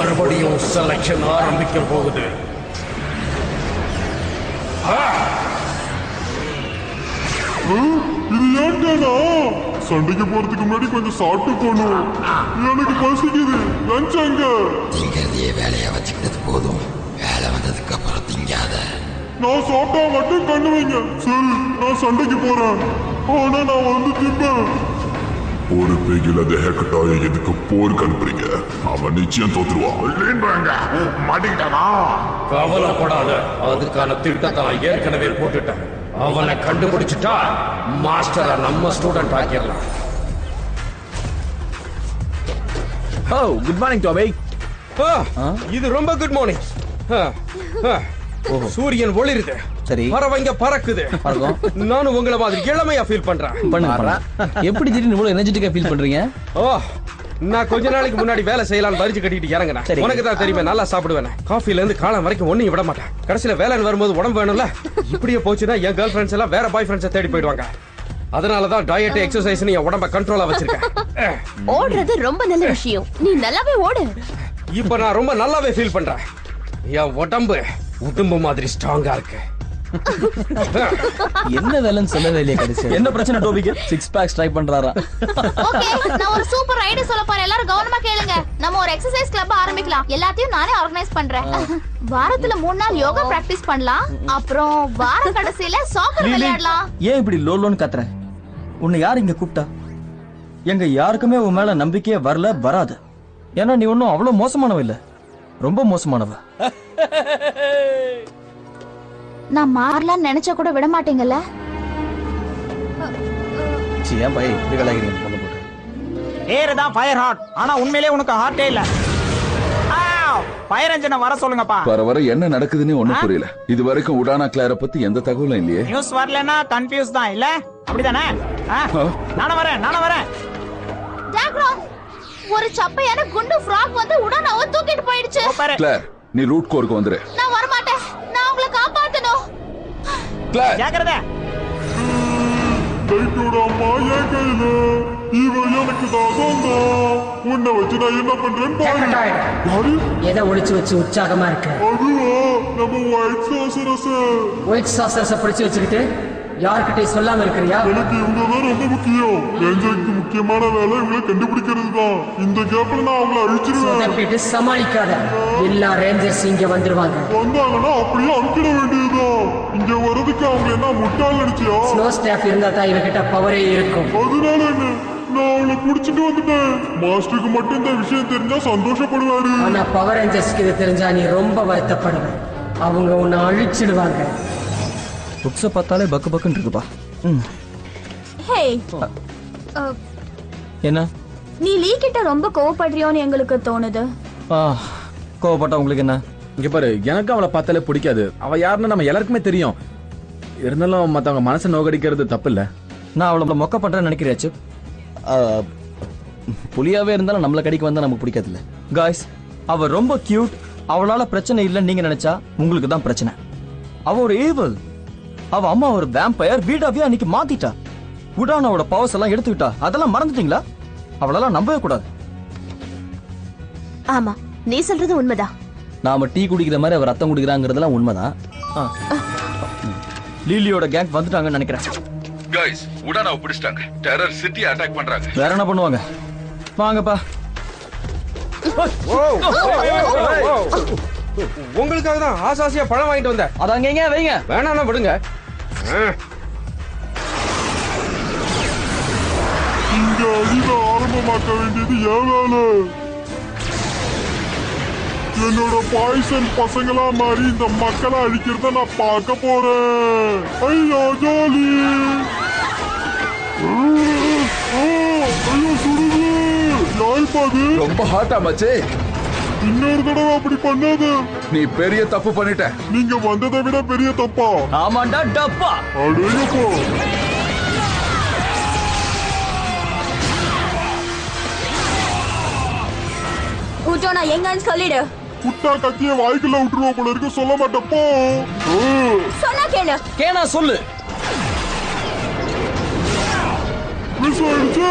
மறுபடியும் செலக்ஷன் ஆரம்பிக்க போகுது. இது ஏன்டா சண்டைக்கு போறதுக்கு முன்னாடி கொஞ்சம் சாப்பிட்டு போகணும். எனக்கு பசிக்குது. லஞ்ச் அங்க திங்கிறதையே வேலையா வச்சுக்கிட்டது போதும். வேலை வந்ததுக்கு அப்புறம் திங்காத. நான் சாப்பிட்டா மட்டும் கண்ணு வைங்க. சரி, நான் சண்டைக்கு போறேன். ஆனா நான் வந்து திம்பேன். ஒரு பேகில் அந்த ஹேக்கட்டாயை எதுக்கு போருக்கு அனுப்புறீங்க? அவன் நிச்சயம் தோத்துருவான். மாட்டிக்கிட்டானா? கவலைப்படாத, அதுக்கான திட்டத்தை நான் ஏற்கனவே போட்டுட்டேன். அவனை கண்டுபிடிச்சிட்டா மாஸ்டரை நம்ம ஸ்டூடெண்ட் ஆக்கிடலாம். ஓ குட் மார்னிங் டாபி. இது ரொம்ப குட் மார்னிங். சூரியன் ஒளிருது, சரி, பறவைங்க பறக்குது. நானும் உங்களை மாதிரி இளமையா ஃபீல் பண்றேன். எப்படி திடீர்னு இவ்வளவு எனர்ஜெட்டிக்கா ஃபீல் பண்றீங்க? ஓ, நான் கொஞ்ச நாளைக்கு முன்னாடி வேலை செய்யலாம்னு பறிச்சு கட்டிட்டு இறங்கினேன். உனக்கு தான் தெரியுமே, நல்லா சாப்பிடுவேன். காஃபில இருந்து காலம் வரைக்கும் ஒன்னும் விட மாட்டேன். கடைசியில வேலைன்னு வரும்போது உடம்பு வேணும்ல. இப்படியே போச்சுன்னா என் கேர்ள் ஃபிரெண்ட்ஸ் எல்லாம் வேற பாய் ஃபிரெண்ட்ஸை தேடி போயிடுவாங்க. அதனாலதான் டயட் எக்ஸசைஸ் என் உடம்ப கண்ட்ரோலா வச்சிருக்கேன். ஓடுறது ரொம்ப நல்ல விஷயம். நீ நல்லாவே ஓடு. இப்ப நான் ரொம்ப நல்லாவே ஃபீல் பண்றேன். என் உடம்பு மாதிரி ஸ்ட்ராங்கா இருக்கு. என்ன வேலைன்னு சொல்லவே இல்லையே கடைசி. என்ன பிரச்சனை டோபிக்கு? 6 பேக்ஸ் ட்ரை பண்றாரா? ஓகே, நான் ஒரு சூப்பர் ஐடியா சொல்ல போறேன். எல்லாரும் கவனமா கேளுங்க. நம்ம ஒரு எக்ஸசைஸ் கிளப் ஆரம்பிக்கலாம். எல்லாத்தையும் நானே ஆர்கனைஸ் பண்றேன். வாரத்துல 3 நாள் யோகா பிராக்டிஸ் பண்ணலாம். அப்புறம் வார கடைசியில சாக்கர் விளையாடலாம். ஏன் இப்படி லோலோன்னு கத்துற? உன்னை யார் இங்க கூப்பிட்டா? எங்க யாருக்குமே உன் மேல நம்பிக்கையே வரல, வராது. ஏன்னா நீ ஒன்னும் அவ்வளவு மோசமானவ இல்ல, ரொம்ப மோசமானவ. நான் மாறலாம்னு நினைச்சா கூட விட மாட்டீங்கல்ல? ஏன் பை இப்படி கலாய்க்கிறீங்க? ஏர் தான் ஃபயர் ஹார்ட். ஆனா உண்மையிலேயே உனக்கு ஹார்ட்டே இல்ல. ஃபயர் என்ஜினை வர சொல்லுங்கப்பா. வர என்ன நடக்குதுன்னு ஒண்ணும் புரியல. இது வரைக்கும் உடானா கிளார பத்தி எந்த தகவலும் இல்லையே. நியூஸ் வரலன்னா கன்ஃபியூஸ் தான் இல்ல? அப்படிதானே? நானும் வரேன். ஜாக்ராம், ஒரு சப்பையான குண்டு ஃப்ராக் வந்து உடானாவை தூக்கிட்டு போயிடுச்சு. கிளார், நீ ரூட் கோருக்கு வந்துரு. நான் வர மாட்டேன். நான் உங்களை காப்பாத்தணும். கிளார், ஜாக்கிரதை. லைட்டோட அம்மா என் கையில. இவன் எனக்கு தான் சொந்தம். உன்னை வச்சு நான் என்ன பண்றேன்னு பாரு. எதை ஒளிச்சு வச்சு உற்சாகமா இருக்கு? அதுவா, நம்ம ஒயிட் சாசரஸ். ஒயிட் சாசரஸ பிடிச்சு வச்சுக்கிட்டு யார்கிட்டயும் சொல்லாம இருக்கிறியா? எனக்கு இவங்க தான் ரொம்ப முக்கியம். ரேஞ்சருக்கு முக்கியமான வேலை இவங்களை கண்டுபிடிக்கிறது தான். இந்த கேப்ல நான் அவங்களை அழிச்சிருவேன். சமாளிக்காத. எல்லா ரேஞ்சர்ஸ் இங்க வந்துருவாங்க. வந்தாங்கன்னா அப்படியே அமுக்கிட வேண்டியதுதான். இங்க வர்றதுக்கு அவங்க என்ன முட்டாள் நினைச்சியா? ஸ்னோ ஸ்டாஃப் இருந்தா தான் இவகிட்ட பவரே இருக்கும். அதனால என்ன, நான் அவளை குடிச்சிட்டு வந்துட்டேன். மாஸ்டருக்கு மட்டும் இந்த விஷயம் தெரிஞ்சா சந்தோஷப்படுவாரு. ஆனா பவர் ரேஞ்சர்ஸ்க்கு இது தெரிஞ்சா நீ ரொம்ப வருத்தப்படுவ. அவங்க உன்னை அழிச்சிடுவாங்க. புக்ஸ பார்த்தாலே பக்கு பக்குன்னு இருக்குப்பா. ஹே, என்ன நீ லீ கிட்ட ரொம்ப கோவப்படுறியோன்னு எங்களுக்கு தோணுது. கோவப்பட்டா உங்களுக்கு என்ன? இங்க பாரு, எனக்கு அவளை பார்த்தாலே பிடிக்காது. அவ யாருன்னு நம்ம எல்லாருக்குமே தெரியும். இருந்தாலும் மத்தவங்க மனசை நோகடிக்கிறது தப்பு இல்ல. நான் அவளை மொக்க பண்றேன்னு நினைக்கிறியாச்சு? புலியாவே இருந்தாலும் நம்மள கடிக்க வந்தா நமக்கு பிடிக்காது இல்ல. காய்ஸ், அவ ரொம்ப கியூட். அவளால பிரச்சனை இல்லைன்னு நீங்க நினைச்சா உங்களுக்கு தான் பிரச்சனை. அவ ஒரு ஈவில். அவ அம்மா ஒரு வேம்பயர். வீடாவே அன்னைக்கு மாத்திட்டா. உடானாவோட பவர்ஸ் எல்லாம் எடுத்துக்கிட்டா. அதெல்லாம் மறந்துட்டீங்களா? அவளெல்லாம் நம்பவே கூடாது. ஆமா, நீ சொல்றது உண்மைதான். நாம டீ குடிக்கிற மாதிரி அவர் ரத்தம் குடிக்கிறாங்கிறதெல்லாம் உண்மைதான். லீலியோட கேங் வந்துட்டாங்கன்னு நினைக்கிறேன். गाइस, உடானாவை பிடிச்சிட்டாங்க. டெரர் சிட்டி அட்டாக் பண்றாங்க. வேற என்ன பண்ணுவாங்க? வாங்கப்பா. உங்களுக்காக தான் ஆசாசியா பழம் வாங்கிட்டு வந்தேன். அத அங்கங்க வைங்க. வேணாம்னா விடுங்க. இங்க அழிவை ஆரம்பமாக்க வேண்டியது என் வேலை. என்னோட பாய்சன் பசங்களா மாறி இந்த மக்களை அழிக்கிறத நான் பார்க்க போறேன். ஐயோ ஜாலி. ஐயோ சுடுது. யாய்ப்பாது ரொம்ப ஹாட்டா மச்சே. இன்னொரு தடவை அப்படி பண்ணாத. நீ பெரிய தப்பு பண்ணிட்ட. நீங்க வந்ததை விட பெரிய தப்பா? ஆமாண்டா டப்பா. அடேங்கப்பா. உடோனா எங்கன்னு சொல்லிடு. குட்டா கத்திய வாய்க்குள்ள விட்டுருவோம் போல இருக்கு. சொல்ல மாட்டப்போ. சொன்னா கேளு. கேனா சொல்லு. மிஸ் ஆயிடுச்சு.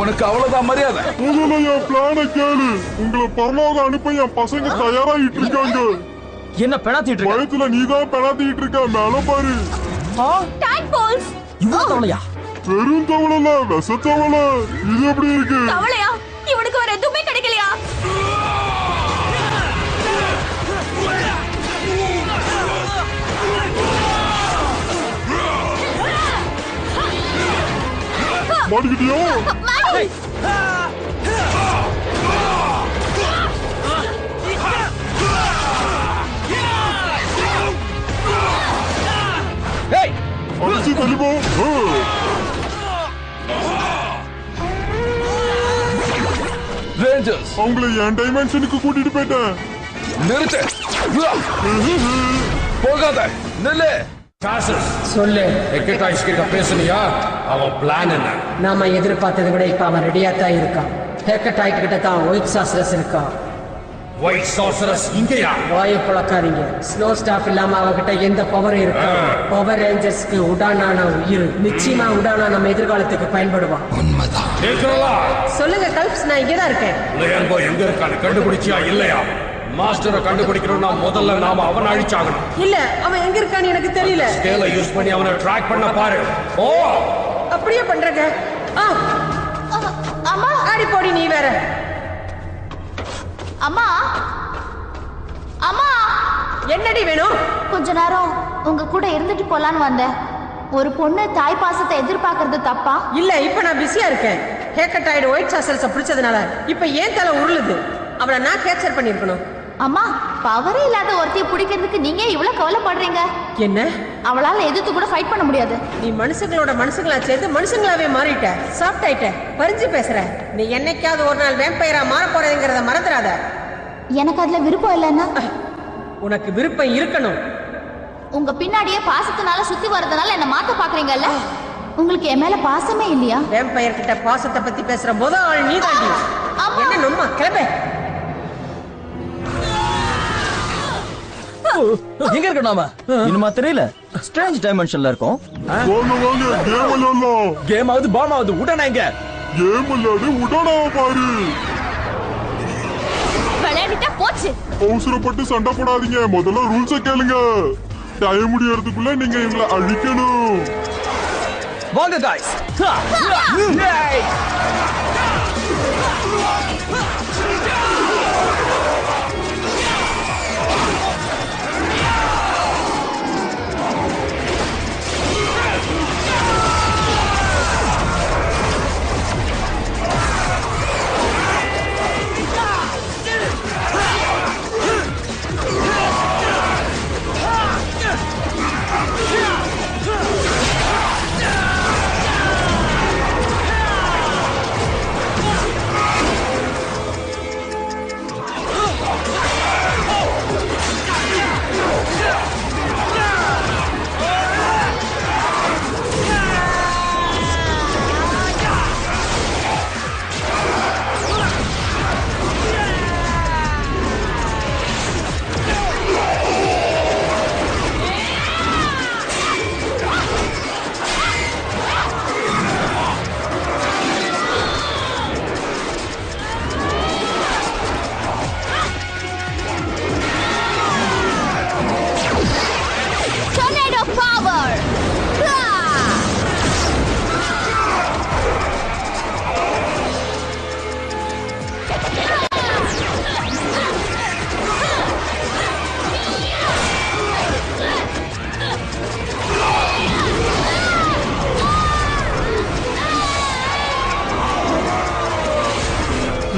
உனக்கு அவ்வளவுதான் மரியாதை. முதல்ல என் பிளான கேளு. உங்களை பரலோகம் அனுப்ப என் பசங்க தயாராகிட்டு இருக்காங்க. என்ன பெணாத்திட்டு இருக்க? பயத்துல நீதான் பெணாத்திட்டு இருக்க. மேல பாரு. இவ்வளவு தவளையா? வெறும் தவளல, விஷ தவள. இது எப்படி இருக்கு? தவளையா? இவனுக்கு வேற எதுவுமே கிடைக்கலையா? மாட்டிக்கிட்டியா? அடிச்சு தள்ளிப்போ. ரேஞ்சர்ஸ், அவங்களை என் டைமென்ஷனுக்கு கூட்டிட்டு போயிட்டேன். நிறுத்து. போகாத, நில்லு. சொல்லு. ஹெக்கட்டாய்ஸ் கிட்ட பேசுனியா? அவன் பிளான் என்ன? நாம எதிர்பார்த்ததை விட இப்ப அவன் ரெடியா தான் இருக்கான். ஹேக்கட்டாய் கிட்ட தான் ஒயிட் சாஸ்ரஸ் இருக்கான். ஒயிட் சார்சரஸ் இங்கயா? வாயை புழக்காதீங்க. ஸ்னோ ஸ்டாஃப் இல்லாம அவகிட்ட எந்த பவரும் இருக்கா? பவர் ரேஞ்சர்ஸ்க்கு உடானான உயிர். நிச்சயமா உடானா நம்ம எதிர்காலத்துக்கு பயன்படுவான். உண்மைதான். சொல்லுங்க கல்ப்ஸ், நான் இங்கதான் இருக்கேன். லியான்போ எங்க இருக்கான்னு கண்டுபிடிச்சியா இல்லையா? மாஸ்டரை கண்டுபிடிக்கணும்னா முதல்ல நாம அவனை அழிச்சாகணும். இல்ல, அவன் எங்க இருக்கான்னு எனக்கு தெரியல. ஸ்கேலை யூஸ் பண்ணி அவனை ட்ராக் பண்ண பாரு. ஓ, அப்படியே பண்றங்க. அம்மா, ஆடி போடி நீ வேற. அம்மா, அம்மா, என்னடி வேணும்? கொஞ்ச நேரம் உங்க கூட இருந்துட்டு போலான்னு வந்தேன். ஒரு பொண்ணு தாய் பாசத்தை எதிர்பார்க்கறது தப்பா? இல்ல, இப்ப நான் பிஸியா இருக்கேன். ஹேக்கட்டாய்டு ஒயிட் சாஸ்ரஸ பிடிச்சதுனால இப்ப ஏன் தலை உருளுது. அவளை நான் கேப்சர் பண்ணிருக்கணும். அம்மா, பவரே இல்லாத ஒருத்தைய பிடிக்கிறதுக்கு நீங்க இவ்வளவு கவலைப்படுறீங்க. என்ன? அவளால எதிர்த்து கூட ஃபைட் பண்ண முடியாது. நீ மனுஷங்களோட மனுஷங்களா சேர்ந்து மனுஷங்களாவே மாறிட்ட. சாஃப்ட் ஆயிட்ட. பறிஞ்சு பேசுற. நீ என்னைக்காவது ஒரு நாள் வேம்பயரா மாற போறதுங்கிறத மறந்துடாத. எனக்கு அதுல விருப்பம் இல்லைன்னா? உனக்கு விருப்பம் இருக்கணும். உங்க பின்னாடியே பாசத்தினால சுத்தி வர்றதுனால என்ன மாத்த பாக்குறீங்கல்ல? உங்களுக்கு என் மேல பாசமே இல்லையா? வேம்பயர் கிட்ட பாசத்தை பத்தி பேசுற முதல் ஆள் நீ தாண்டி. என்ன நொம்மா கிளம்பே. எங்க இருக்க நாம? இன்னுமா தெரியல. ஸ்ட்ரேஞ்ச் டைமென்ஷன்ல இருக்கோம். வாங்க வாங்க, கேம் விளையாடலாம். கேம் ஆகுது, பாம் ஆகுது. உடனே எங்க? கேம் விளையாடு, உடனாவ பாரு. விளையாடிட்டா போச்சு. அவசரப்பட்டு சண்டை போடாதீங்க. முதல்ல ரூல்ஸ கேளுங்க. டைம் முடியறதுக்குள்ள நீங்க இவங்களை அழிக்கணும். வாங்க गाइस.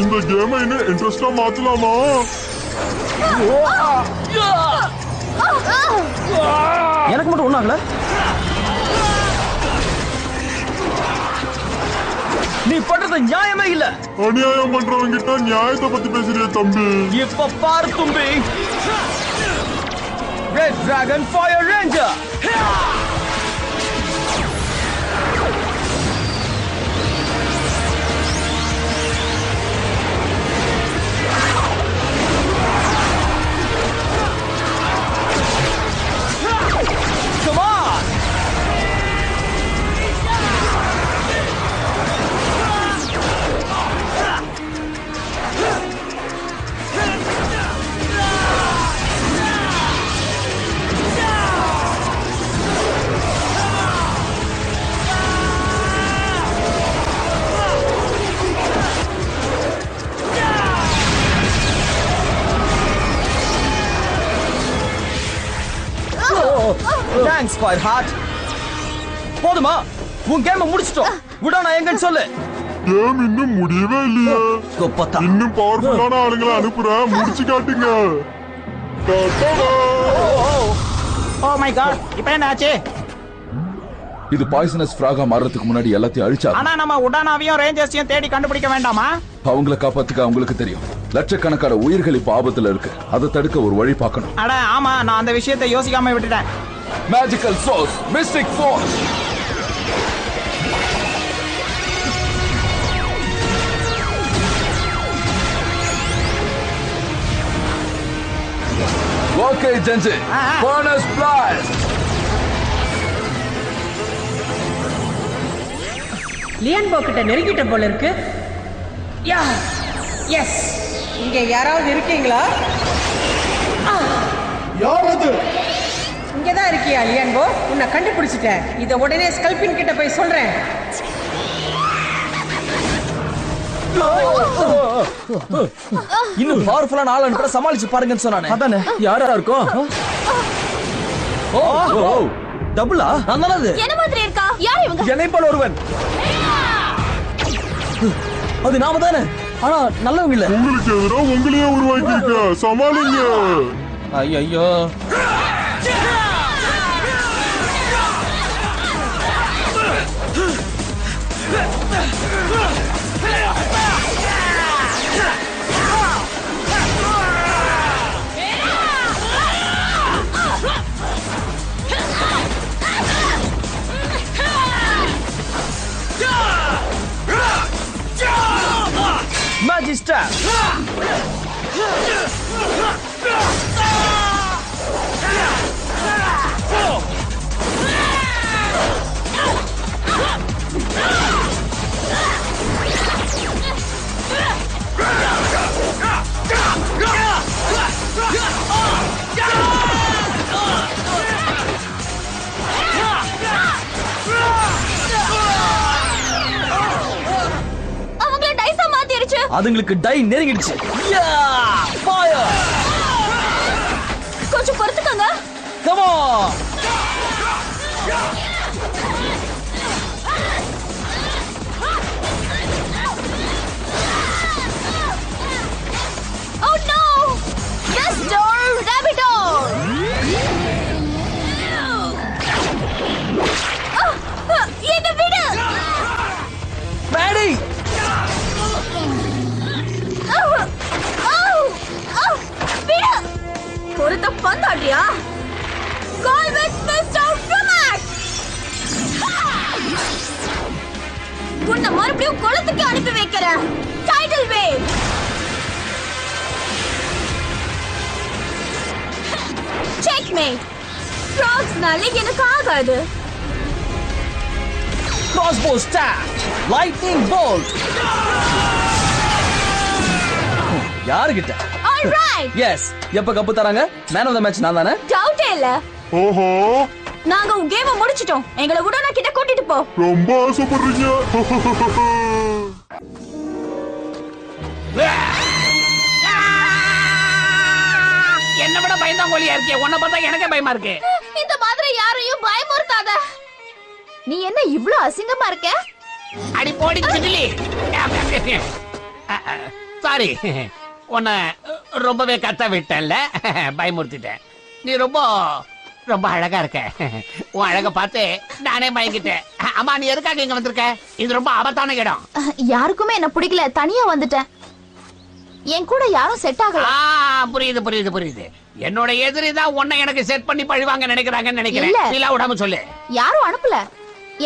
இந்த கேமை இன்னும் இன்ட்ரெஸ்டா மாத்தலாமா? எனக்கு மட்டும் ஒண்ணாகல. நீ பண்றது நியாயமே இல்ல. அநியாயம் பண்றவங்க கிட்ட நியாயத்தை பத்தி பேசுறிய தம்பி. இப்ப பாரு தும்பி. Red dragon fire ranger. Thanks for heart. போதுமா? உன் கேம் முடிச்சிட்டோம். உடானா எங்கன்னு சொல்லு. கேம் இன்னும் முடியவே இல்லையே. கொப்பத்தா. இன்னும் பவர்ஃபுல்லான ஆளுங்களை அனுப்புறேன், முடிச்சு காட்டுங்க. ஓ மை காட், இப்போ என்ன ஆச்சு? இது பாய்சனஸ் ஃப்ராகா மாறதுக்கு முன்னாடி எல்லாத்தையும் அழிச்சா. ஆனா நம்ம உடானாவையும் ரேஞ்சர்ஸையும் தேடி கண்டுபிடிக்க வேண்டாமா? அவங்கள காப்பாத்துக்க அவங்களுக்கு தெரியும். லட்சக்கணக்கான உயிர்கள் இப்ப ஆபத்துல இருக்கு. அதை தடுக்க ஒரு வழி பார்க்கணும். அட ஆமா, நான் அந்த விஷயத்தை யோசிக்காம விட்டுட்டேன். Magical source, mystic force. Okay ஜென்சி, போனஸ் பிளாஸ்ட். லியன்போ கிட்ட நெருங்கிட்ட போல இருக்கு. யா எஸ், இங்க யாராவது இருக்கீங்களா? யார் அது? இங்கதான் இருக்கியா லியன்போ? உன்னை கண்டுபிடிச்சிட்டேன். இத உடனே ஸ்கல்பின் கிட்ட போய் சொல்றேன். இன்னும் பவர்ஃபுல்லான ஆள் அனுப்புற சமாளிச்சு பாருங்கன்னு சொன்னானே. அதானே யாரா இருக்கும்? டபுளா? நான் தானே அது. என்ன மாதிரி இருக்கா? யார் இவங்க? என்னை போல ஒருவன். அது நாம தானே. ஆனா நல்லவங்க இல்ல. உங்களுக்கு எதிராக உங்களையே உருவாக்கிருக்க, சமாளிங்க. ஐயோ, Magister! அதுங்களுக்கு டை நெருங்கிடுச்சு. ஃபயர்! கொஞ்சம் பொறுத்துக்கங்க. Come on! Oh no! Mr. Rabbito! என்ன விடு! மேடி! பொறுத்த பந்தாடியா? Call with mister ட்ரமாக்! உன்னை மறுபடியும் குளத்துக்கு அனுப்பி வைக்கிறேன். Title wave! செக்மேட்! ஃப்ராக்ஸ்னால எனக்கு ஆகாது. Crossbow stab! Lightning bolt! யாருகிட்ட? All right! Yes! எப்ப கப்பு தராங்க? மேன் ஆஃப் தி மேட்ச் நான் தானே? டவுட்டே இல்ல. ஓஹோ, நாங்க உங்க கேமை முடிச்சிட்டோம். எங்களை உடனே கிட்ட கூட்டிட்டு போ. ரொம்ப ஆசைப்படுறீங்க. என்ன விட பயந்தாங்கோலியா இருக்கே. உன்னை பார்த்தா எனக்கே பயமா இருக்கு. இந்த மாதிரி யாரையும் பயமுறுத்தாத. நீ என்ன இவ்ளோ அசிங்கமா இருக்க? அடி போடி சிட்டிலி. சாரி, உன்னை ரொம்பவே கத்த விட்டேன்ல, பயமுறுத்திட்டேன். நீ ரொம்ப ரொம்ப அழகா இருக்க. உன் அழக பார்த்து நானே மயங்கிட்டேன். அம்மா, நீ எதுக்காக இங்க வந்திருக்க? இது ரொம்ப ஆபத்தான இடம். யாருக்குமே என்ன பிடிக்கல, தனியா வந்துட்டேன். என் கூட யாரும் செட் ஆகல. புரியுது புரியுது புரியுது. என்னோட எதிரி தான் உன்னை எனக்கு செட் பண்ணி பழிவாங்க நினைக்கிறாங்கன்னு நினைக்கிறேன். இல்ல விடாம சொல்லு. யாரும் அனுப்பல.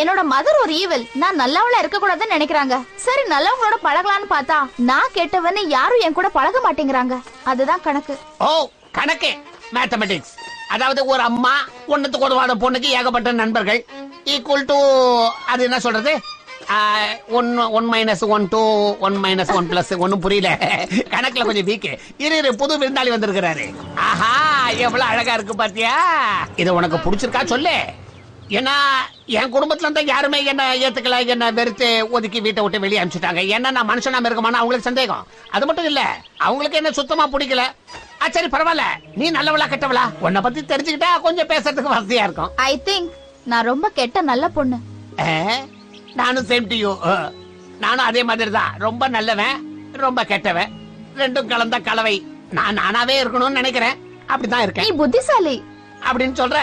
என்னோட மதர் ஒரு ஈவில். நான் நல்லவளா இருக்க கூடாதுன்னு நினைக்கிறாங்க. சரி, நல்லவங்களோட பழகலான்னு பார்த்தா நான் கெட்டவன்னு யாரும் என் கூட பழக மாட்டேங்கிறாங்க. அதுதான் கணக்கு. ஓ, கணக்கு, மேத்தமெட்டிக்ஸ். அதாவது ஒரு அம்மா ஒண்ணுத்துக்கு உதவாத பொண்ணுக்கு ஏகப்பட்ட நண்பர்கள் ஈக்குவல் டு, அது என்ன சொல்றது, 1 - 1 to 1 - 1 plus. ஒன்னும் புரியல, கணக்குல கொஞ்சம் வீக். இரு, புது விருந்தாளி வந்திருக்கிறாரு. ஆஹா, எவ்வளவு அழகா இருக்கு பாத்தியா? இது உனக்கு பிடிச்சிருக்கா சொல்லு. ஏன்னா என் குடும்பத்துல இருந்தா யாருமே என்ன ஏத்துக்கல, என்ன வெறுத்து ஒதுக்கி வீட்டை விட்டு வெளியே அனுப்பிச்சுட்டாங்க. ஏன்னா நான் மனுஷனா இருக்கமான அவங்களுக்கு சந்தேகம். அது மட்டும் இல்ல, அவங்களுக்கு என்ன சுத்தமா பிடிக்கல. சரி பரவாயில்ல, நீ நல்லவளா கெட்டவளா உன்னை பத்தி தெரிஞ்சுக்கிட்டா கொஞ்சம் பேசுறதுக்கு வசதியா இருக்கும். ஐ திங்க் நான் ரொம்ப கெட்ட நல்ல பொண்ணு. நானும் சேம் டு யூ. நானும் அதே மாதிரி தான், ரொம்ப நல்லவன் ரொம்ப கெட்டவன், ரெண்டும் கலந்த கலவை. நான் நானாவே இருக்கணும்னு நினைக்கிறேன், அப்படிதான் இருக்கேன். நீ புத்திசாலி அப்படின்னு சொல்ற.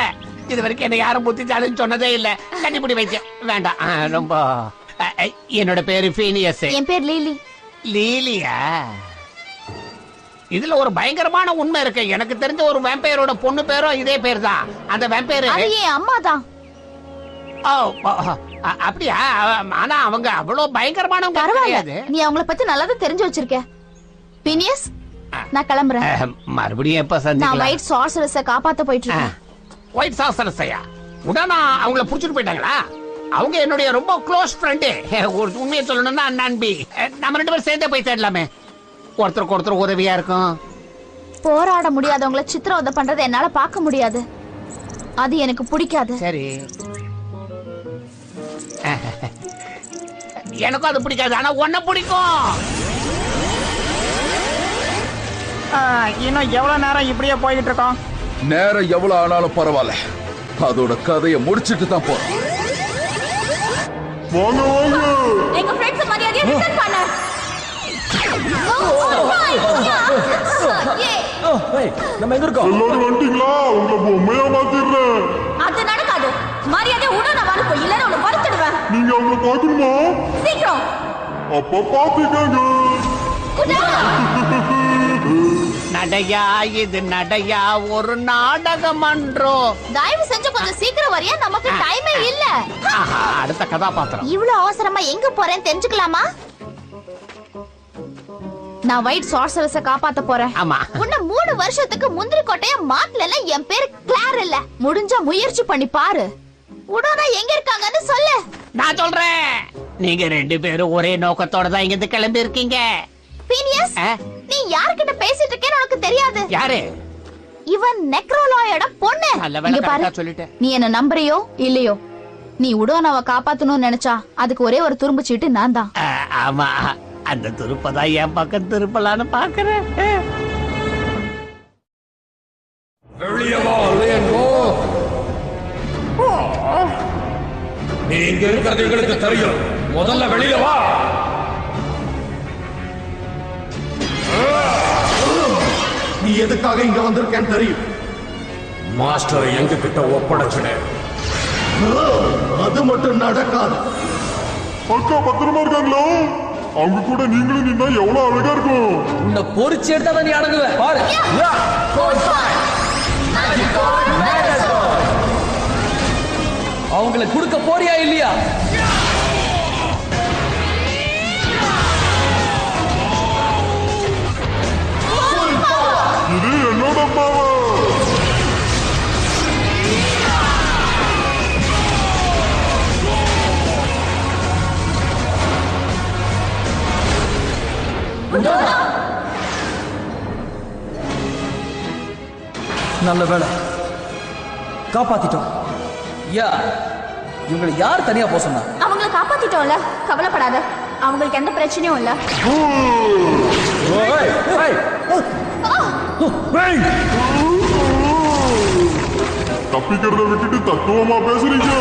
இது வரைக்கும் என்ன யாரும் புத்திசாலின்னு சொன்னதே இல்ல. கண்டிப்படி வைத்தியம் வேண்டாம். ரொம்ப என்னோட பேரு ஃபீனியஸ். என் பேர் லீலி. லீலியா? இதுல ஒரு பயங்கரமான உண்மை இருக்கு. எனக்கு தெரிஞ்ச ஒரு வேம்பையரோட பொண்ணு பேரும் இதே பேர் தான். அந்த வேம்பையர் என் அம்மா தான். அப்படியா? ஆனா அவங்க அவ்வளவு பயங்கரமானவங்க கிடையாது. நீ அவங்கள பத்தி நல்லாதான் தெரிஞ்சு வச்சிருக்க. ஃபீனியஸ், நான் கிளம்புறேன். மறுபடியும் எப்ப சந்திக்கலாம்? நான் ஒயிட் சார்சரஸை காப்பாத்த போயிட்டு இருக்கேன். ஒயிட் சார்சரஸையா? உடனே அவங்கள புடிச்சிட்டு போயிட்டாங்களா? அவங்க என்னுடைய ரொம்ப க்ளோஸ் ஃப்ரெண்டு. ஒரு உண்மையை சொல்லணும்னா நண்பி. நம்ம ரெண்டு பேரும் சேர்ந்தே போய் தேடலாமே, ஒருத்தருக்கு ஒருத்தர் உதவியா இருக்கும். போராட முடியாதவங்கள சித்திரவதை பண்றது என்னால பார்க்க முடியாது. அது எனக்கு பிடிக்காது. சரி, எனக்கும் அது பிடிக்காது. ஆனா உன்ன பிடிக்கும். இன்னும் எவ்வளவு நேரம் இப்படியே போய்கிட்டு இருக்கோம்? நேரம் எவ்வளவு ஆனாலும் பரவாயில்ல, அதோட கதையை முடிச்சிட்டு தான் போறோம். வாங்க வாங்க. எங்க ஃப்ரெண்ட்ஸ் மரியாதையா ரிட்டர்ன் பண்ணு. நம்ம எங்க இருக்கோம்? எல்லாரும் வந்துட்டீங்களா? உங்களை பொம்மையா மாத்திடுறேன். அது நடக்காது. மரியாதையா உடனே வர போய், இல்ல உன்னை பறிச்சிடுவேன். நீங்க அவங்கள பாக்கணுமா? சீக்கிரம். அப்ப பாத்துக்கங்க. நடையா இது நடையா, ஒரு நாடகம் அன்றோ. தயவு செஞ்சு கொஞ்சம் சீக்கிரம் வரியா, நமக்கு டைமே இல்ல. அடுத்த கதாபாத்திரம். இவ்வளவு அவசரமா எங்க போறேன்னு தெரிஞ்சுக்கலாமா? நான் ஒயிட் சார்சரஸை காப்பாத்த போறேன். ஆமா. உன்ன 3 வருஷத்துக்கு முந்திரி கொட்டைய மாத்தல. என் பேரு கிளார் இல்ல. முடிஞ்சா முயற்சி பண்ணி பாரு. உடனே எங்க இருக்காங்கன்னு சொல்லு. நான் சொல்றேன். நீங்க ரெண்டு பேரும் ஒரே நோக்கத்தோட தான் இங்க இருந்து கிளம்பி இருக்கீங்க. ஃபீனியஸ், நீ யார்கிட்ட பேசிட்டு இருக்கேன்னு உனக்கு தெரியாது. யாரு? இவன் நெக்ரோலாயோட பொண்ணு. இங்க பாரு, சொல்லிட்டேன். நீ என்ன நம்புறியோ இல்லையோ, நீ உடனே காப்பாத்தணும்னு நினைச்சா அதுக்கு ஒரே ஒரு துரும்பு சீட்டு நான் தான். ஆமா, அந்த துருப்பதான் என் பக்கம் திருப்பலான்னு பாக்குறேன். வெளியே வா, லியன்கோ. நீ இங்க இருக்கிறது எங்களுக்கு தெரியும். முதல்ல வெளியே வா. நீ எதுக்காக இங்க வந்திருக்கேன்னு தெரியும். மாஸ்டர் எங்க கிட்ட ஒப்படைச்சிடு. அது மட்டும் நடக்காது. அக்கா பத்திரமா இருக்காங்களா? அவங்க கூட நீங்களும் நின்னா எவ்வளவு அழகா இருக்கும். உன்னை பொறிச்சு எடுத்தா நீ அடங்குவ பாரு. அவங்களை கொடுக்க போறியா இல்லையா? இது என்னோட பாவம். நல்ல வேலை, காப்பாத்திட்டோம். யா, இவங்களை யார் தனியா போக சொன்னா? அவங்கள காப்பாத்திட்டோம்ல, கவலைப்படாத. அவங்களுக்கு எந்த பிரச்சனையும் இல்ல. தப்பிக்கிறத விட்டுட்டு தத்துவமா பேசுறீங்க.